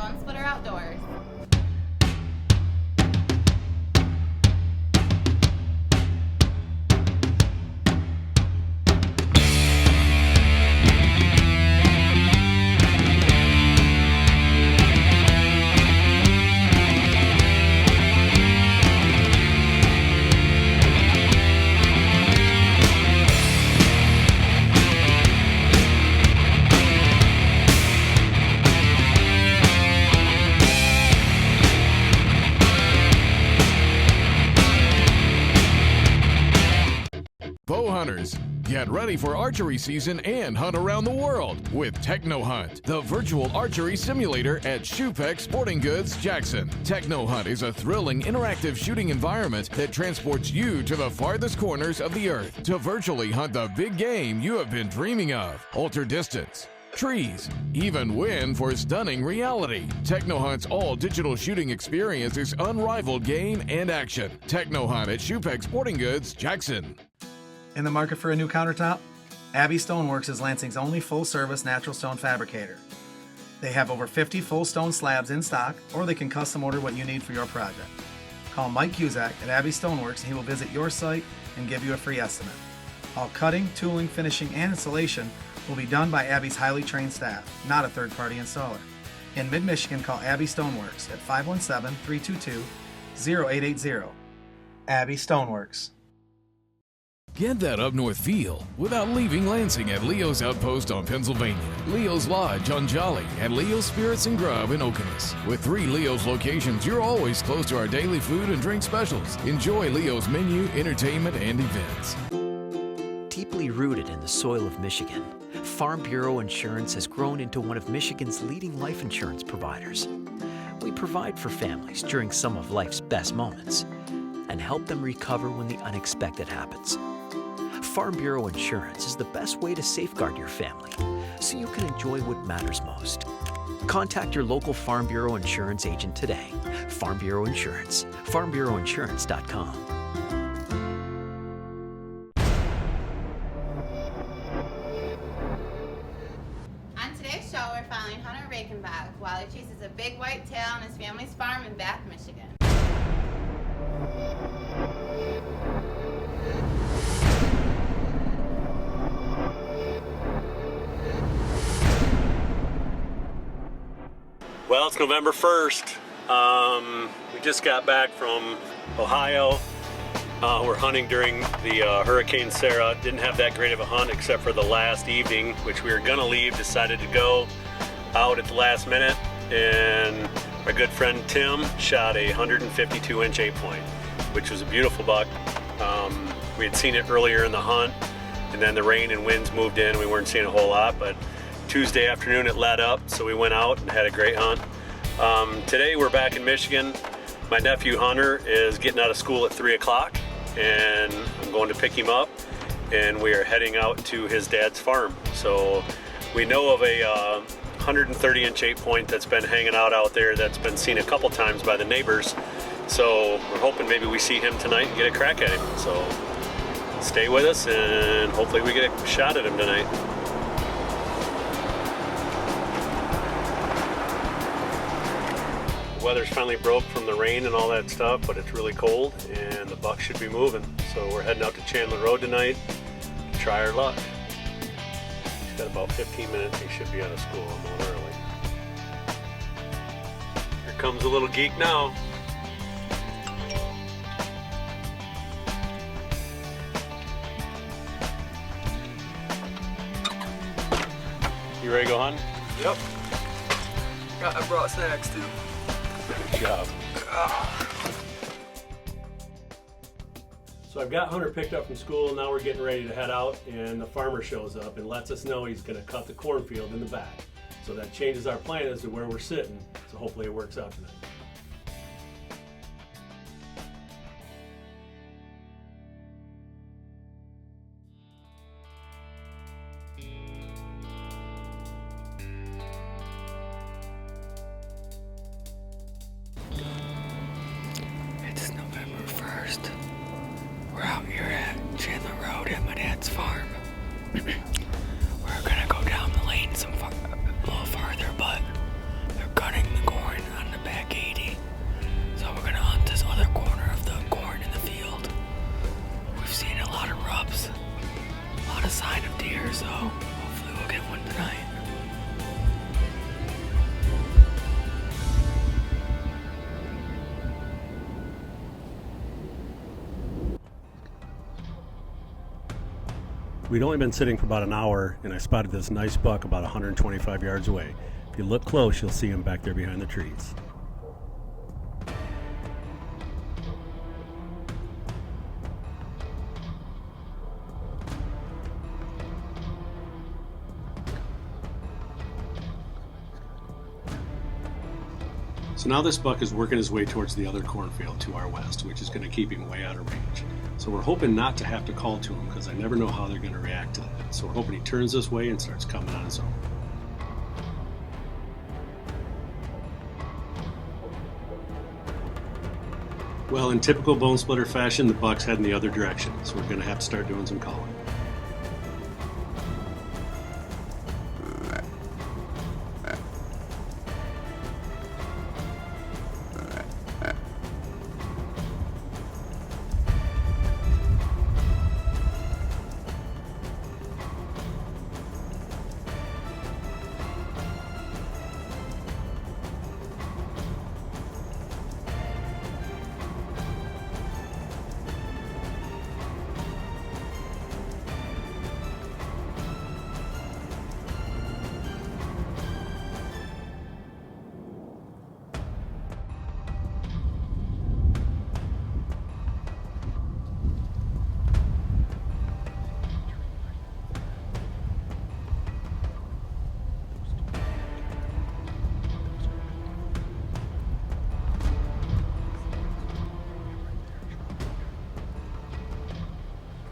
Bone Splitter Outdoors. Bow hunters, get ready for archery season and hunt around the world with Techno Hunt, the virtual archery simulator at Shupex Sporting Goods, Jackson. Techno Hunt is a thrilling, interactive shooting environment that transports you to the farthest corners of the earth to virtually hunt the big game you have been dreaming of. Alter distance, trees, even win for stunning reality. Techno Hunt's all-digital shooting experience is unrivaled game and action. Techno Hunt at Shupex Sporting Goods, Jackson. In the market for a new countertop? Abbey Stoneworks is Lansing's only full-service natural stone fabricator. They have over 50 full stone slabs in stock, or they can custom order what you need for your project. Call Mike Cusack at Abbey Stoneworks and he will visit your site and give you a free estimate. All cutting, tooling, finishing, and installation will be done by Abbey's highly trained staff, not a third-party installer. In mid-Michigan, call Abbey Stoneworks at 517-322-0880. Abbey Stoneworks. Get that up north feel without leaving Lansing at Leo's Outpost on Pennsylvania, Leo's Lodge on Jolly, and Leo's Spirits and Grub in Okemos. With 3 Leo's locations, you're always close to our daily food and drink specials. Enjoy Leo's menu, entertainment, and events. Deeply rooted in the soil of Michigan, Farm Bureau Insurance has grown into one of Michigan's leading life insurance providers. We provide for families during some of life's best moments and help them recover when the unexpected happens. Farm Bureau Insurance is the best way to safeguard your family so you can enjoy what matters most. Contact your local Farm Bureau Insurance agent today. Farm Bureau Insurance, farmbureauinsurance.com. On today's show, we're following Hunter Reichenbach while he chases a big whitetail on his family's farm in Bath, Michigan. Well, it's November 1st. We just got back from Ohio. We're hunting during the Hurricane Sarah. Didn't have that great of a hunt except for the last evening, which we were gonna leave, decided to go out at the last minute. And my good friend Tim shot a 152-inch 8-point, which was a beautiful buck. We had seen it earlier in the hunt, and then the rain and winds moved in. We weren't seeing a whole lot, but Tuesday afternoon it let up, so we went out and had a great hunt. Today we're back in Michigan. My nephew Hunter is getting out of school at 3 o'clock, and I'm going to pick him up, and we are heading out to his dad's farm. So we know of a 130-inch 8-point that's been hanging out there that's been seen a couple times by the neighbors. So we're hoping maybe we see him tonight and get a crack at him. So stay with us and hopefully we get a shot at him tonight. The weather's finally broke from the rain and all that stuff, but it's really cold and the buck should be moving. So we're heading out to Chandler Road tonight to try our luck. He's got about 15 minutes, he should be out of school. I'm going early. Here comes the little geek now. You ready to go hunt? Yep. I brought snacks too. Good job. So I've got Hunter picked up from school. Now we're getting ready to head out, and the farmer shows up and lets us know he's going to cut the cornfield in the back. So that changes our plan as to where we're sitting. So hopefully it works out tonight. It's November 1st. We're out here at Chandler Road at my dad's farm. We're gonna go down the lane a little farther, but they're cutting the corn sign of deer, so hopefully we'll get one tonight. We'd only been sitting for about an hour, and I spotted this nice buck about 125 yards away. If you look close, you'll see him back there behind the trees. So now this buck is working his way towards the other cornfield to our west, which is going to keep him way out of range. So we're hoping not to have to call to him because I never know how they're going to react to that. So we're hoping he turns this way and starts coming on his own. Well, in typical bone splitter fashion, the buck's heading the other direction, so we're going to have to start doing some calling.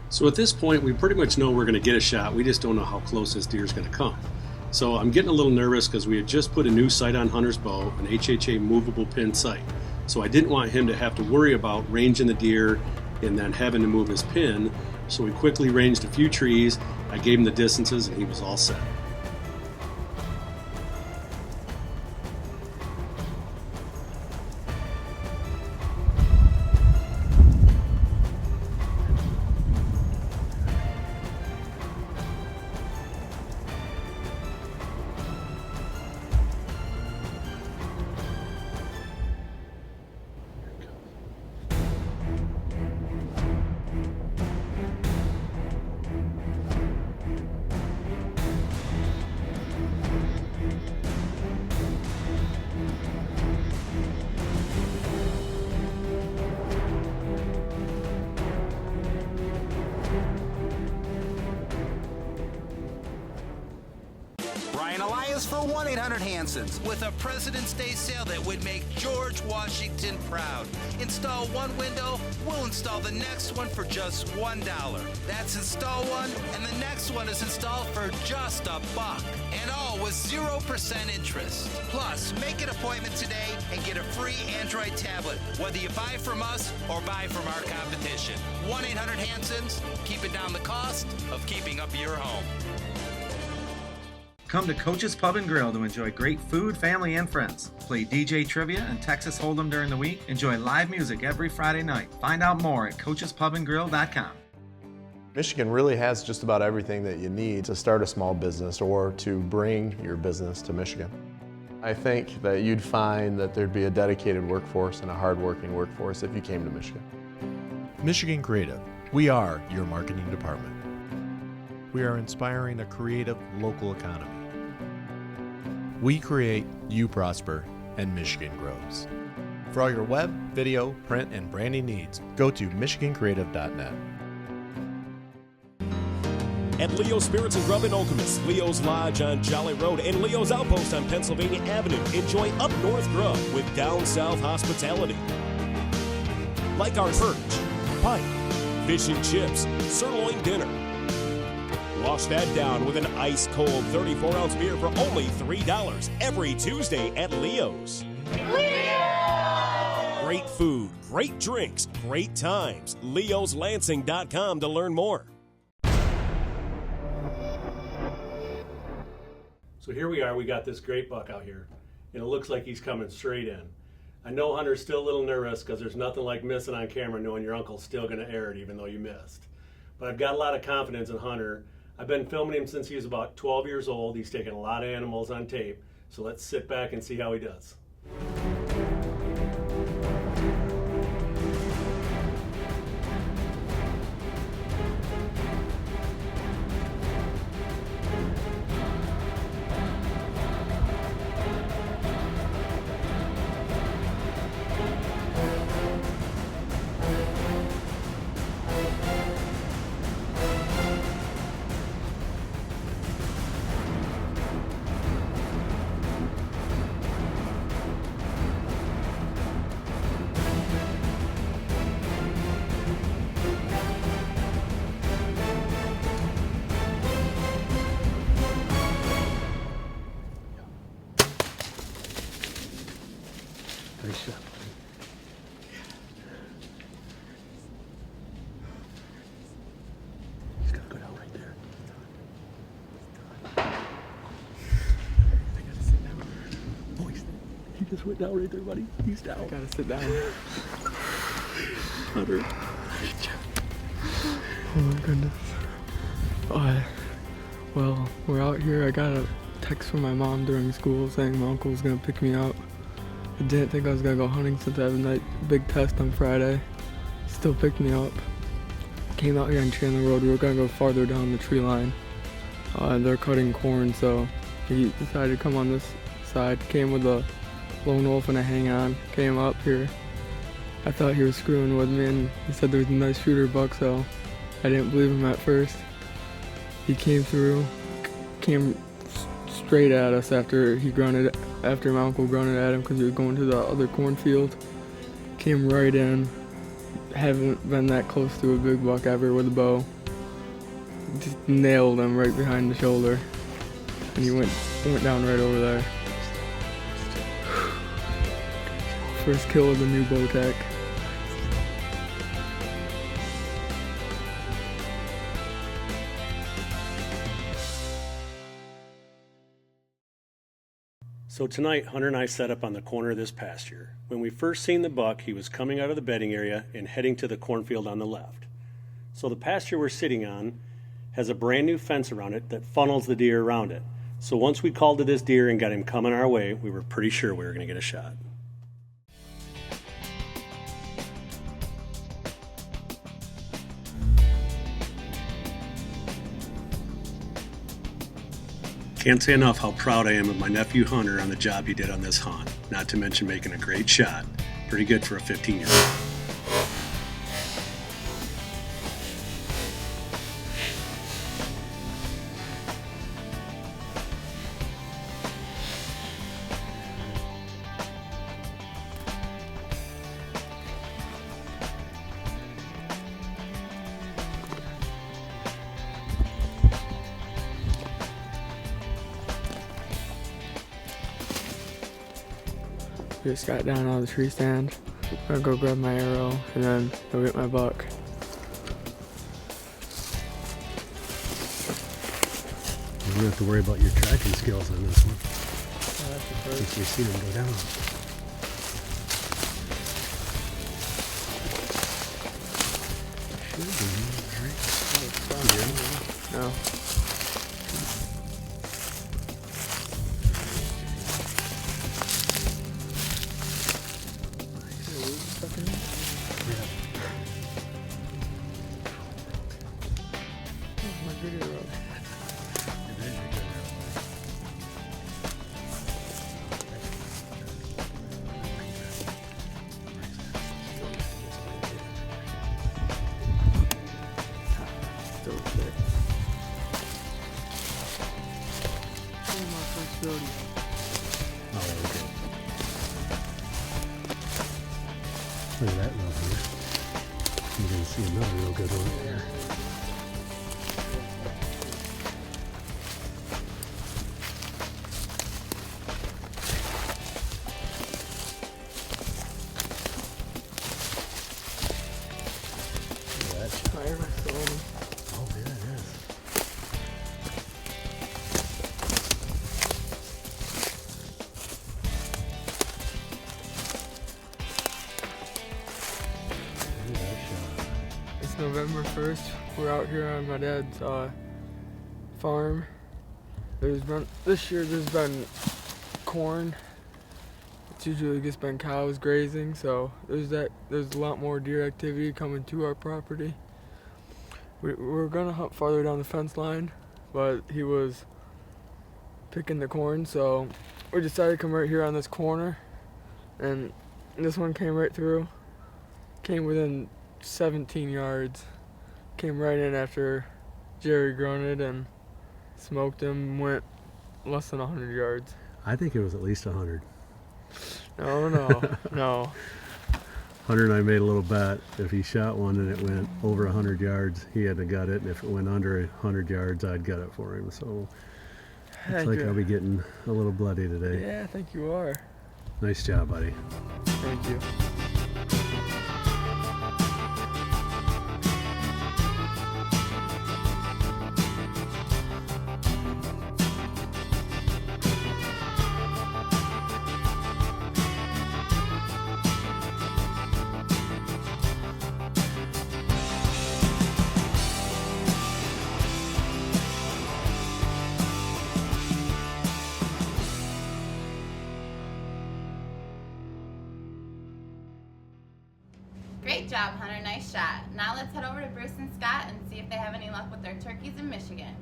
So at this point, we pretty much know we're going to get a shot. We just don't know how close this deer is going to come. So I'm getting a little nervous because we had just put a new sight on Hunter's bow, an HHA movable pin sight. So I didn't want him to have to worry about ranging the deer and then having to move his pin. So we quickly ranged a few trees. I gave him the distances and he was all set. For 1-800-HANSON's with a President's Day sale that would make George Washington proud. Install one window, we'll install the next one for just $1. That's install one, and the next one is installed for just $1. And all with 0% interest. Plus, make an appointment today and get a free Android tablet, whether you buy from us or buy from our competition. 1-800-HANSON's, keeping down the cost of keeping up your home. Come to Coach's Pub and Grill to enjoy great food, family, and friends. Play DJ trivia and Texas Hold'em during the week. Enjoy live music every Friday night. Find out more at coachespubandgrill.com. Michigan really has just about everything that you need to start a small business or to bring your business to Michigan. I think that you'd find that there'd be a dedicated workforce and a hardworking workforce if you came to Michigan. Michigan Creative. We are your marketing department. We are inspiring a creative local economy. We create, you prosper, and Michigan grows. For all your web, video, print, and branding needs, go to michigancreative.net. At Leo's Spirits and Grub in Okemos, Leo's Lodge on Jolly Road, and Leo's Outpost on Pennsylvania Avenue, enjoy up north grub with down south hospitality. Like our perch, pike, fish and chips, sirloin dinner. Wash that down with an ice-cold 34-ounce beer for only $3 every Tuesday at Leo's. Leo! Great food, great drinks, great times. Leo'sLansing.com to learn more. So here we are, we got this great buck out here, and it looks like he's coming straight in. I know Hunter's still a little nervous because there's nothing like missing on camera knowing your uncle's still going to air it even though you missed. But I've got a lot of confidence in Hunter. I've been filming him since he was about 12 years old. He's taken a lot of animals on tape. So let's sit back and see how he does. Nice shot. He's gotta go down right there. I gotta sit down. Oh, he just went down right there, buddy. He's down. I gotta sit down. Hunter. Oh my goodness. Well, we're out here. I got a text from my mom during school saying my uncle was gonna pick me up. I didn't think I was gonna go hunting since I have a big test on Friday. Still picked me up. Came out here on Chandler Road. We were gonna go farther down the tree line. They're cutting corn, so he decided to come on this side. Came with a lone wolf and a hang on. Came up here. I thought he was screwing with me, and he said there was a nice shooter buck, so I didn't believe him at first. He came through, came straight at us after my uncle grunted at him because he was going to the other cornfield. Came right in. Haven't been that close to a big buck ever with a bow. Just nailed him right behind the shoulder, and he went down right over there. First kill of the new bow tech. So tonight, Hunter and I set up on the corner of this pasture. When we first seen the buck, he was coming out of the bedding area and heading to the cornfield on the left. So the pasture we're sitting on has a brand new fence around it that funnels the deer around it. So once we called to this deer and got him coming our way, we were pretty sure we were going to get a shot. Can't say enough how proud I am of my nephew Hunter on the job he did on this hunt, not to mention making a great shot. Pretty good for a 15-year-old. Just got down out of the tree stand. I'll go grab my arrow and then go get my buck. You don't have to worry about your tracking skills on this one. That's the first. Since we've seen him go down. Should be, right? No. Look at that one here. You're going to see another real good one here. Oh, yeah, it is. It's November 1st. We're out here on my dad's farm. This year there's been corn. It's usually just been cows grazing, so there's a lot more deer activity coming to our property. We're gonna hunt farther down the fence line, but he was picking the corn, so we decided to come right here on this corner, and this one came right through. Came within 17 yards. Came right in after Jerry grunted and smoked him, went less than 100 yards. I think it was at least 100. No. Hunter and I made a little bet. If he shot one and it went over 100 yards, he had to gut it, and if it went under 100 yards, I'd gut it for him. So it's like I'll be getting a little bloody today. Yeah, I think you are. Nice job, buddy. Thank you. Great job, Hunter. Nice shot. Now let's head over to Bruce and Scott and see if they have any luck with their turkeys in Michigan.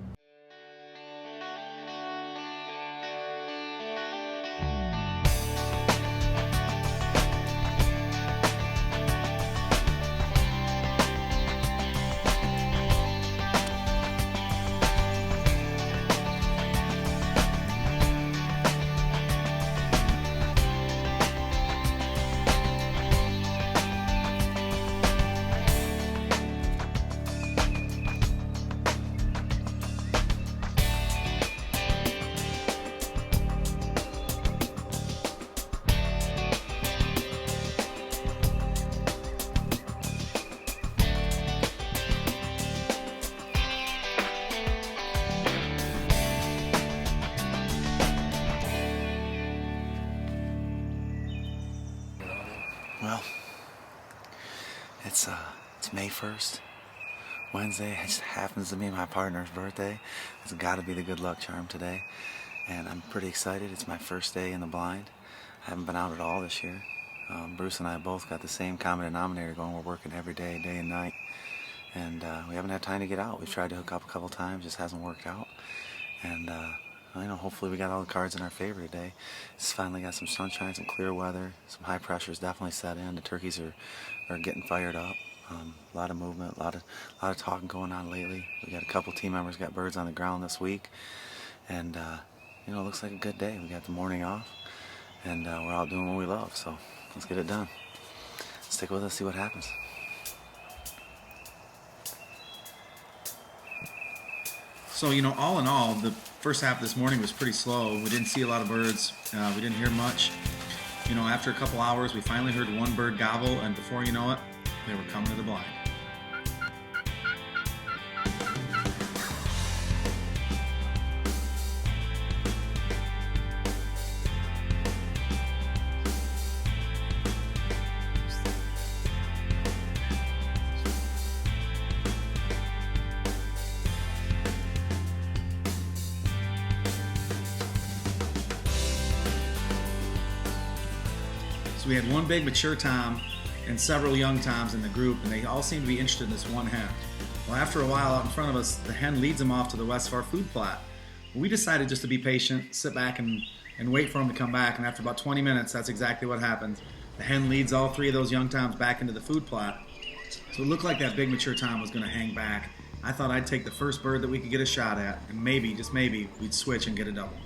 Well, it's May 1st, Wednesday. It just happens to be my partner's birthday. It's got to be the good luck charm today, and I'm pretty excited. It's my first day in the blind. I haven't been out at all this year. Bruce and I both got the same common denominator going. We're working every day, day and night, and we haven't had time to get out. We've tried to hook up a couple times, just hasn't worked out, and hopefully we got all the cards in our favor today. It's finally got some sunshine, some clear weather, some high pressures definitely set in. The turkeys are getting fired up. A lot of movement, a lot of talking going on lately. We got a couple team members got birds on the ground this week, and it looks like a good day. We got the morning off, and we're out doing what we love. So let's get it done. Stick with us, see what happens. So, all in all, the first half of this morning was pretty slow. We didn't see a lot of birds. We didn't hear much. After a couple hours, we finally heard one bird gobble, and before you know it, they were coming to the blind. So we had one big mature tom and several young toms in the group, and they all seemed to be interested in this one hen. Well, after a while out in front of us, the hen leads them off to the west of our food plot. We decided just to be patient, sit back and wait for them to come back, and after about 20 minutes, that's exactly what happened. The hen leads all three of those young toms back into the food plot. So it looked like that big mature tom was going to hang back. I thought I'd take the first bird that we could get a shot at, and maybe, just maybe, we'd switch and get a double.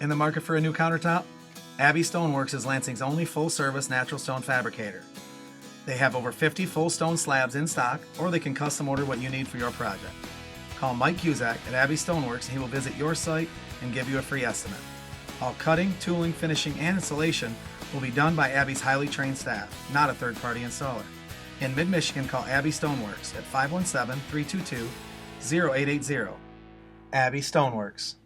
In the market for a new countertop? Abbey Stoneworks is Lansing's only full-service natural stone fabricator. They have over 50 full stone slabs in stock, or they can custom order what you need for your project. Call Mike Cusack at Abbey Stoneworks and he will visit your site and give you a free estimate. All cutting, tooling, finishing, and installation will be done by Abbey's highly trained staff, not a third-party installer. In mid-Michigan, call Abbey Stoneworks at 517-322-0880. Abbey Stoneworks.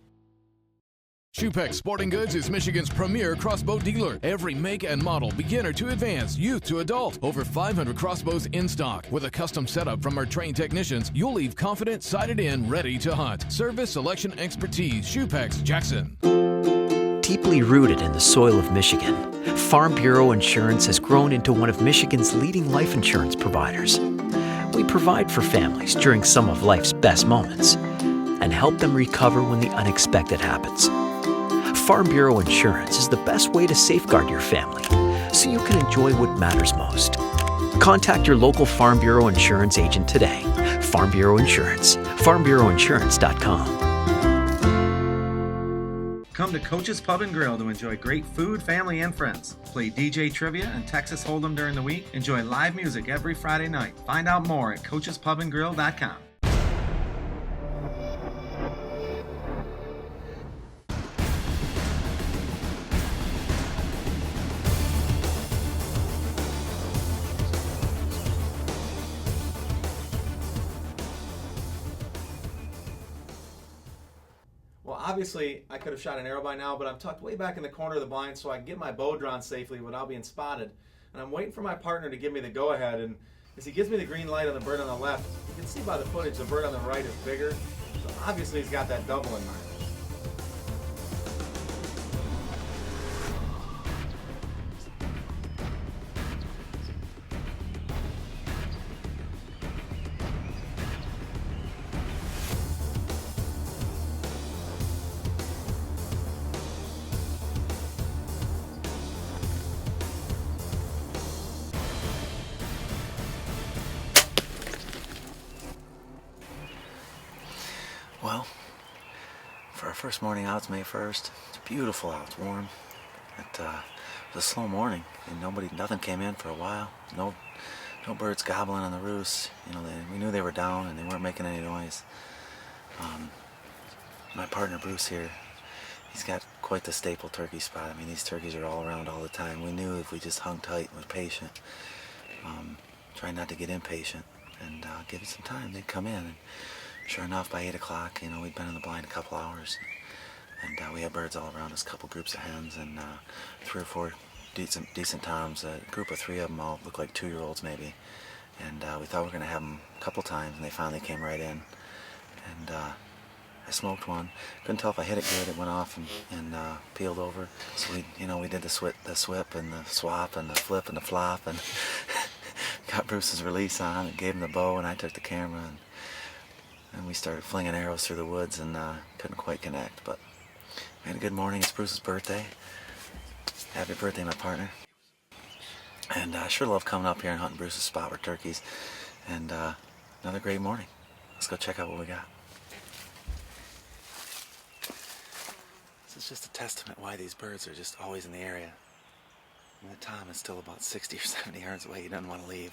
Shupex Sporting Goods is Michigan's premier crossbow dealer. Every make and model, beginner to advanced, youth to adult. Over 500 crossbows in stock. With a custom setup from our trained technicians, you'll leave confident, sighted in, ready to hunt. Service, selection, expertise. Shupex Jackson. Deeply rooted in the soil of Michigan, Farm Bureau Insurance has grown into one of Michigan's leading life insurance providers. We provide for families during some of life's best moments and help them recover when the unexpected happens. Farm Bureau Insurance is the best way to safeguard your family so you can enjoy what matters most. Contact your local Farm Bureau Insurance agent today. Farm Bureau Insurance. FarmBureauInsurance.com. Come to Coach's Pub and Grill to enjoy great food, family, and friends. Play DJ Trivia and Texas Hold'em during the week. Enjoy live music every Friday night. Find out more at coachespubandgrill.com. Obviously, I could have shot an arrow by now, but I'm tucked way back in the corner of the blind so I can get my bow drawn safely without being spotted. And I'm waiting for my partner to give me the go-ahead, and as he gives me the green light on the bird on the left, you can see by the footage the bird on the right is bigger, so obviously he's got that double in mind. Well, for our first morning out, it's May 1st. It's beautiful out, it's warm. It was a slow morning, and nothing came in for a while. No birds gobbling on the roost. You know, we knew they were down and they weren't making any noise. My partner Bruce here, he's got quite the staple turkey spot. I mean, these turkeys are all around all the time. We knew if we just hung tight and was patient, try not to get impatient, and give it some time, they'd come in. And sure enough, by 8 o'clock, you know, we'd been in the blind a couple hours, and we had birds all around us, a couple groups of hens, and 3 or 4 decent toms. A group of 3 of them all looked like 2-year-olds maybe, and we thought we were going to have them a couple times, and they finally came right in, and I smoked one. Couldn't tell if I hit it good. It went off and peeled over. So we did the swip and the swap and the flip and the flop, and got Bruce's release on and gave him the bow, and I took the camera, and we started flinging arrows through the woods, and couldn't quite connect, but we had a good morning. It's Bruce's birthday. Happy birthday, my partner. And I sure love coming up here and hunting Bruce's spot with turkeys. And another great morning. Let's go check out what we got. This is just a testament why these birds are just always in the area. And the tom is still about 60 or 70 yards away. He doesn't want to leave.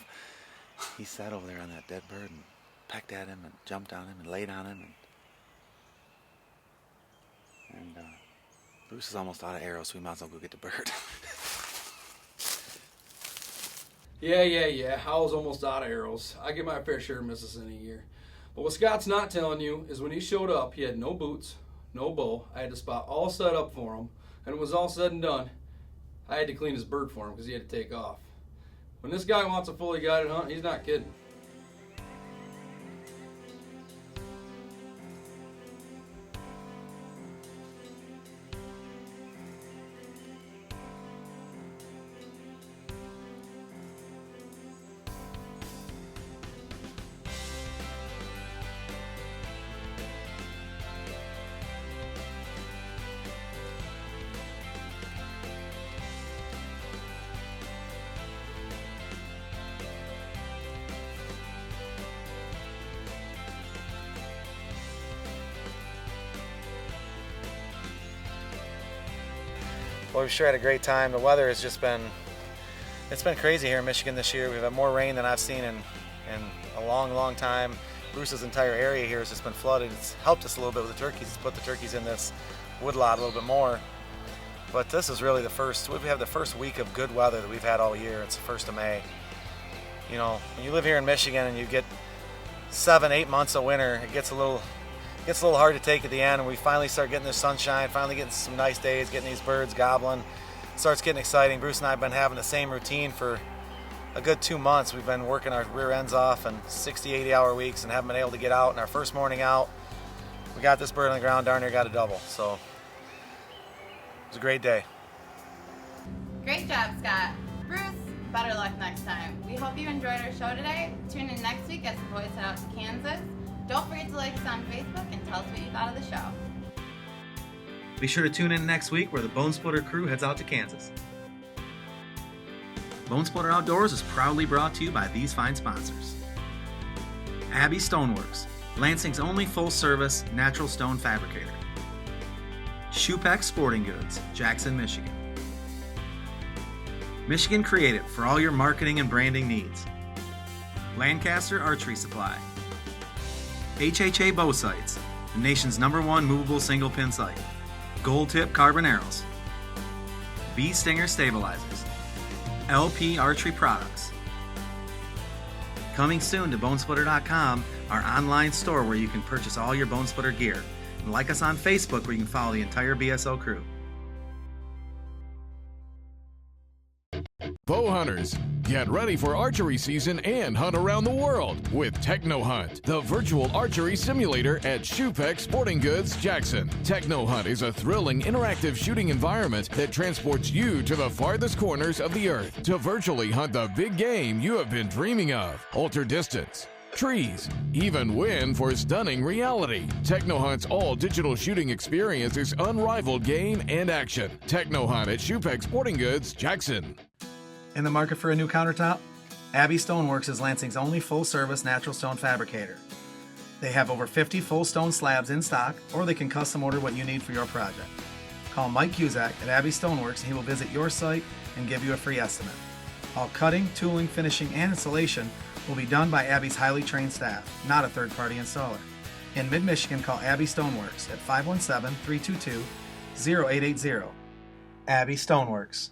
He sat over there on that dead bird and pecked at him and jumped on him and laid on him, and Bruce is almost out of arrows, so we might as well go get the bird. Yeah. Howl's almost out of arrows. I get my fair share of misses in a year. But what Scott's not telling you is when he showed up, he had no boots, no bow. I had the spot all set up for him, and it was all said and done. I had to clean his bird for him because he had to take off. When this guy wants a fully guided hunt, he's not kidding. Well, we've sure had a great time. The weather has just been, it's been crazy here in Michigan this year. We've had more rain than I've seen in a long time. Bruce's entire area here has just been flooded. It's helped us a little bit with the turkeys. It's put the turkeys in this woodlot a little bit more. But this is really we have the first week of good weather that we've had all year. It's the 1st of May. You know, when you live here in Michigan and you get 7-8 months of winter, it gets a little hard to take at the end, and we finally start getting the sunshine, finally getting some nice days, getting these birds gobbling. It starts getting exciting. Bruce and I have been having the same routine for a good 2 months. We've been working our rear ends off in 60-80 hour weeks and haven't been able to get out. And our first morning out, we got this bird on the ground, darn near got a double. So it was a great day. Great job, Scott. Bruce, better luck next time. We hope you enjoyed our show today. Tune in next week as the boys head out to Kansas. Don't forget to like us on Facebook and tell us what you thought of the show. Be sure to tune in next week where the Bone Splitter crew heads out to Kansas. Bone Splitter Outdoors is proudly brought to you by these fine sponsors. Abbey Stoneworks, Lansing's only full-service natural stone fabricator. Shoepeck Sporting Goods, Jackson, Michigan. Michigan Creative for all your marketing and branding needs. Lancaster Archery Supply. HHA Bow Sights, the nation's #1 movable single pin sight. Gold Tip Carbon Arrows. Bee Stinger Stabilizers. LP Archery Products. Coming soon to bonesplitter.com, our online store where you can purchase all your Bone Splitter gear. And like us on Facebook where you can follow the entire BSO crew. Bow hunters, get ready for archery season and hunt around the world with Techno Hunt, the virtual archery simulator at Shoepeck Sporting Goods, Jackson. Techno Hunt is a thrilling, interactive shooting environment that transports you to the farthest corners of the earth to virtually hunt the big game you have been dreaming of. Alter distance, trees, even win for stunning reality. Techno Hunt's all-digital shooting experience is unrivaled game and action. Techno Hunt at Shoepeck Sporting Goods, Jackson. In the market for a new countertop? Abbey Stoneworks is Lansing's only full-service natural stone fabricator. They have over 50 full stone slabs in stock, or they can custom order what you need for your project. Call Mike Cusack at Abbey Stoneworks and he will visit your site and give you a free estimate. All cutting, tooling, finishing, and installation will be done by Abbey's highly trained staff, not a third-party installer. In mid-Michigan, call Abbey Stoneworks at 517-322-0880. Abbey Stoneworks.